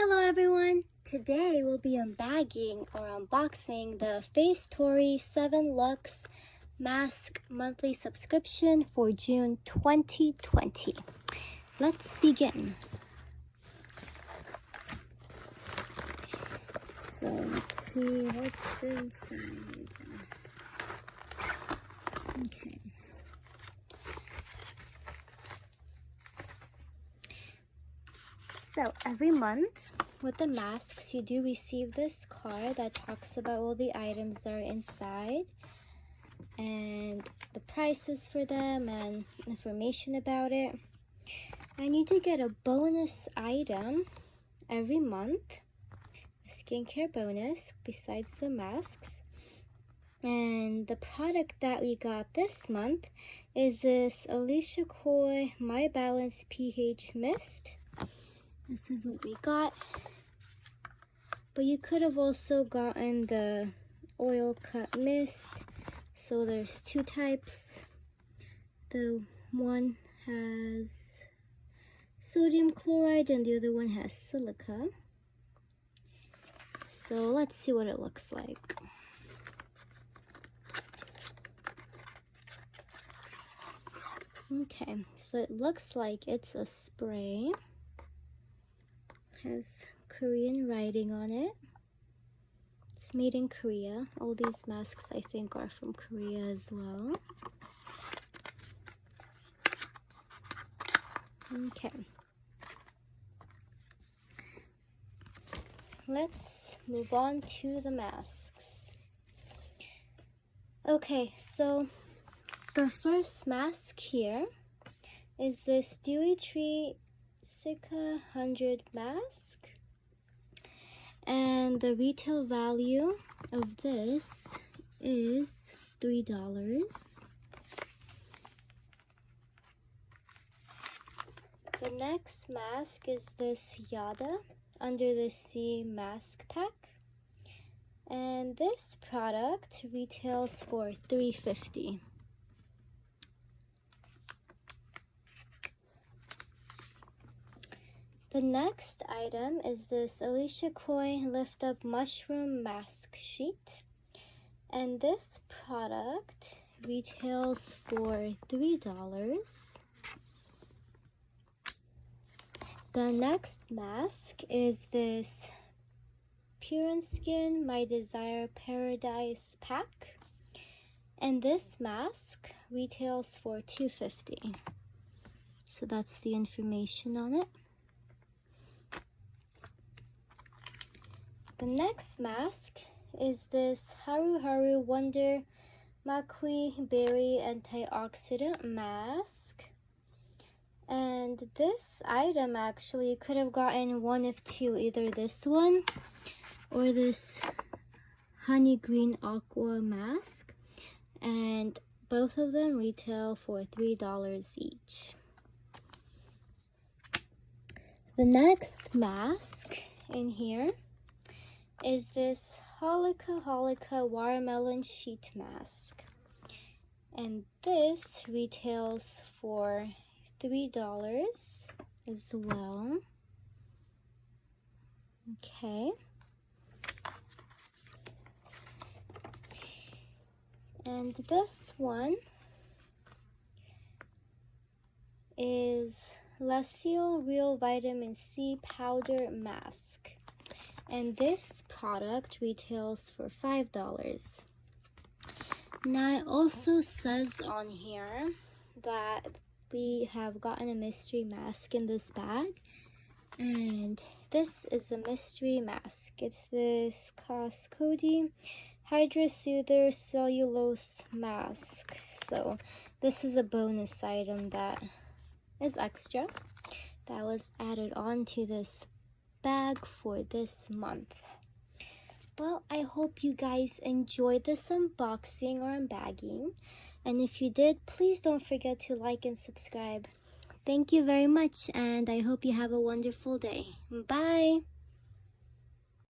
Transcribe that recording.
Hello everyone! Today we'll be unbagging or unboxing the Facetory 7 Lux Mask monthly subscription for June 2020. Let's begin. So let's see what's inside. Okay. So every month with the masks, you do receive this card that talks about all the items that are inside and the prices for them and information about it. And you do get a bonus item every month, a skincare bonus besides the masks. And the product that we got this month is this Alicia Coy My Balance pH Mist. This is what we got, but you could have also gotten the oil cut mist. So there's two types. The one has sodium chloride and the other one has silica. So let's see what it looks like. Okay, so it looks like it's a spray. Has Korean writing on it. It's made in Korea. All these masks I think are from Korea as well. Okay. Let's move on to the masks. Okay, so the first mask here is this Dewy Tree Sika 100 mask, and the retail value of this is $3. The next mask is this Yada Under the Sea mask pack, and this product retails for $3.50. The next item is this Alicia Coy Lift Up Mushroom Mask Sheet, and this product retails for $3. The next mask is this Pure Skin My Desire Paradise Pack, and this mask retails for $2.50. So that's the information on it. The next mask is this Haru Haru Wonder Makui Berry Antioxidant Mask. And this item actually you could have gotten one of two, either this one or this Honey Green Aqua Mask. And both of them retail for $3 each. The next mask in here is this Holika Watermelon Sheet Mask, and this retails for $3 as well. Okay, and this one is Laciel Real Vitamin C Powder Mask, and this product retails for $5. Now it also says on here that we have gotten a mystery mask in this bag, and this is the mystery mask. It's this Coscodi Hydra Soother Cellulose Mask. So this is a bonus item that is extra that was added on to this bag for this month. Well, I hope you guys enjoyed this unboxing or unbagging, and if you did, please don't forget to like and subscribe. Thank you very much, and I hope you have a wonderful day. Bye!